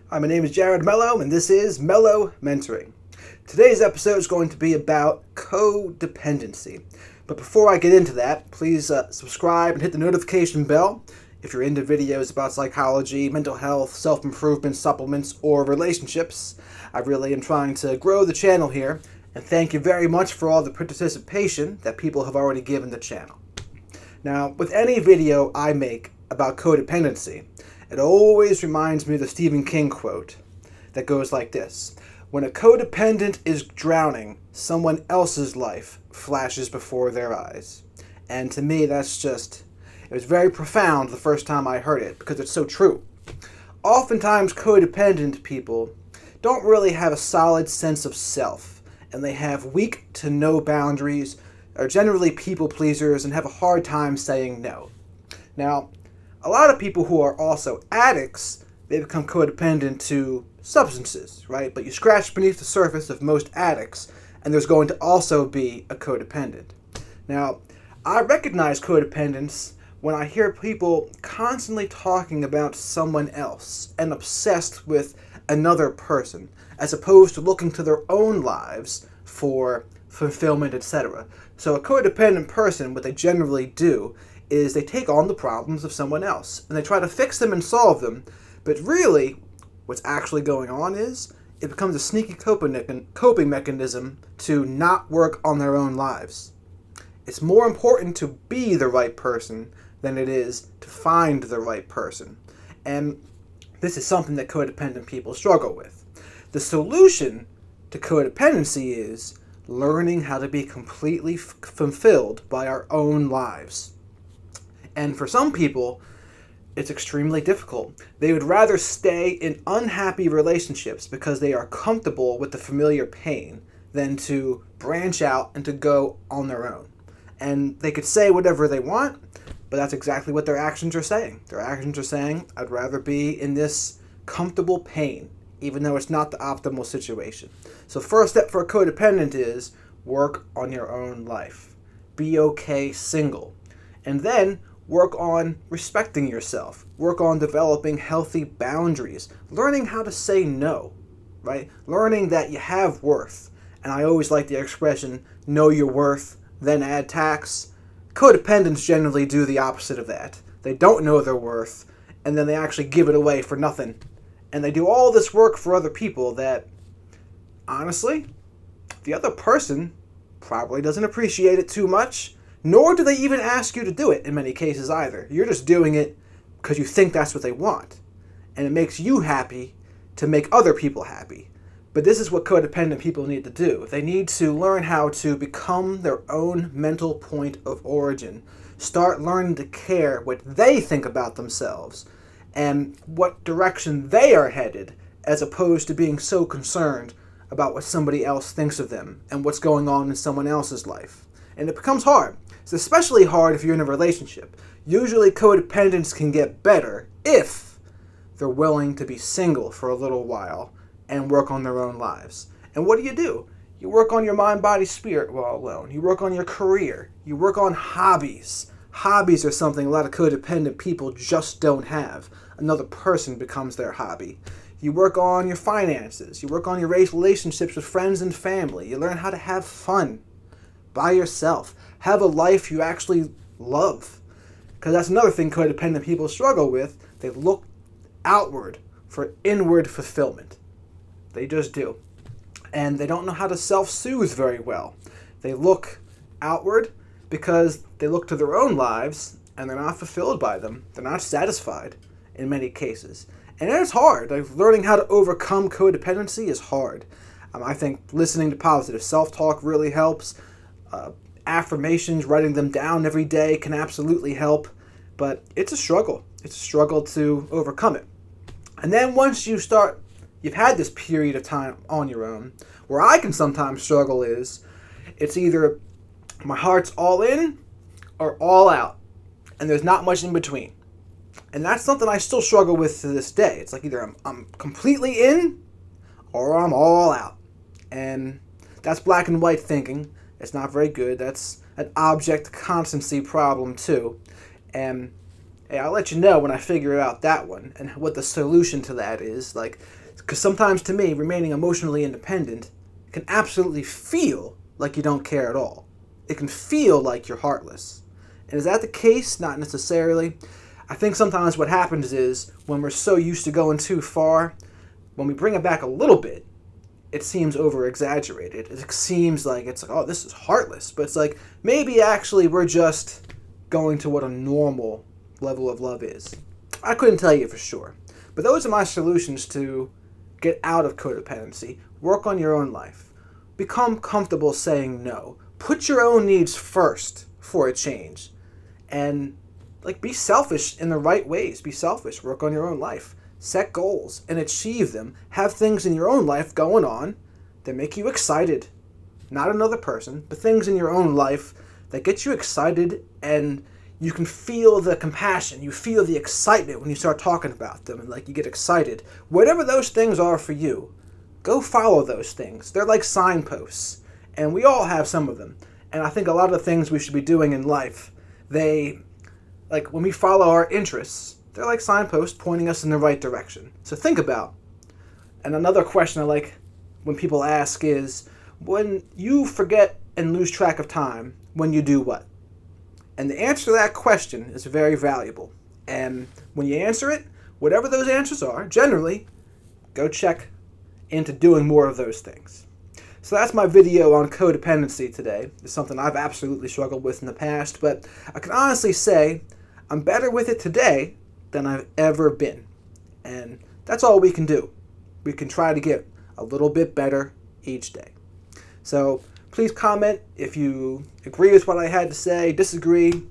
Hi, my name is Jared Mello, and this is Mello Mentoring. Today's episode is going to be about codependency. But before I get into that, please subscribe and hit the notification bell if you're into videos about psychology, mental health, self-improvement, supplements, or relationships. I really am trying to grow the channel here, and thank you very much for all the participation that people have already given the channel. Now, with any video I make about codependency, it always reminds me of the Stephen King quote that goes like this: when a codependent is drowning, someone else's life flashes before their eyes. And to me, it was very profound the first time I heard it, because it's so true. Oftentimes, codependent people don't really have a solid sense of self, and they have weak to no boundaries, are generally people pleasers, and have a hard time saying no. Now, a lot of people who are also addicts, they become codependent to substances, right? But you scratch beneath the surface of most addicts, and there's going to also be a codependent. Now, I recognize codependence when I hear people constantly talking about someone else and obsessed with another person, as opposed to looking to their own lives for fulfillment, etc. So a codependent person, what they generally do is they take on the problems of someone else, and they try to fix them and solve them, but really, what's actually going on is, it becomes a sneaky coping mechanism to not work on their own lives. It's more important to be the right person than it is to find the right person. And this is something that codependent people struggle with. The solution to codependency is learning how to be completely fulfilled by our own lives. And for some people, it's extremely difficult. They would rather stay in unhappy relationships because they are comfortable with the familiar pain than to branch out and to go on their own. And they could say whatever they want, but that's exactly what their actions are saying. Their actions are saying, I'd rather be in this comfortable pain, even though it's not the optimal situation. So first step for a codependent is work on your own life. Be okay single. And then work on respecting yourself. Work on developing healthy boundaries. Learning how to say no, right? Learning that you have worth. And I always like the expression, know your worth, then add tax. Codependents generally do the opposite of that. They don't know their worth, and then they actually give it away for nothing. And they do all this work for other people that, honestly, the other person probably doesn't appreciate it too much, nor do they even ask you to do it in many cases either. You're just doing it because you think that's what they want. And it makes you happy to make other people happy. But this is what codependent people need to do. They need to learn how to become their own mental point of origin. Start learning to care what they think about themselves and what direction they are headed, as opposed to being so concerned about what somebody else thinks of them and what's going on in someone else's life. And it becomes hard. It's especially hard if you're in a relationship. Usually codependents can get better if they're willing to be single for a little while and work on their own lives. And what do? You work on your mind, body, spirit while alone. You work on your career. You work on hobbies. Hobbies are something a lot of codependent people just don't have. Another person becomes their hobby. You work on your finances. You work on your relationships with friends and family. You learn how to have fun by yourself. Have a life you actually love. Because that's another thing codependent people struggle with. They look outward for inward fulfillment. They just do. And they don't know how to self-soothe very well. They look outward because they look to their own lives and they're not fulfilled by them. They're not satisfied in many cases. And it's hard. Like, learning how to overcome codependency is hard. I think listening to positive self-talk really helps. Affirmations, writing them down every day can absolutely help. But it's a struggle. It's a struggle to overcome it. And then once you've had this period of time on your own, where I can sometimes struggle is, it's either my heart's all in or all out. And there's not much in between. And that's something I still struggle with to this day. It's like either I'm completely in or I'm all out. And that's black and white thinking. It's not very good. That's an object constancy problem too. And Hey, I'll let you know when I figure out that one and what the solution to that is. Like, because sometimes to me, remaining emotionally independent can absolutely feel like you don't care at all. It can feel like you're heartless. And is that the case? Not necessarily. I think sometimes what happens is when we're so used to going too far, when we bring it back a little bit, it seems over exaggerated. It seems like it's like, oh, this is heartless. But it's like, maybe actually we're just going to what a normal level of love is. I couldn't tell you for sure. But those are my solutions to get out of codependency. Work on your own life. Become comfortable saying no. Put your own needs first for a change. And like, be selfish in the right ways. Be selfish. Work on your own life. Set goals and achieve them. Have things in your own life going on that make you excited. Not another person, but things in your own life that get you excited, and you can feel the compassion. You feel the excitement when you start talking about them, and like, you get excited. Whatever those things are for you, go follow those things. They're like signposts, and we all have some of them. And I think a lot of the things we should be doing in life, like when we follow our interests, they're like signposts pointing us in the right direction. So think about. And another question I like when people ask is, when you forget and lose track of time, when you do what? And the answer to that question is very valuable. And when you answer it, whatever those answers are, generally, go check into doing more of those things. So that's my video on codependency today. It's something I've absolutely struggled with in the past, but I can honestly say I'm better with it today than I've ever been. And that's all we can do. We can try to get a little bit better each day. So please comment if you agree with what I had to say, disagree,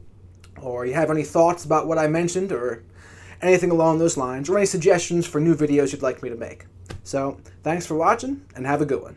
or you have any thoughts about what I mentioned, or anything along those lines, or any suggestions for new videos you'd like me to make. So thanks for watching, and have a good one.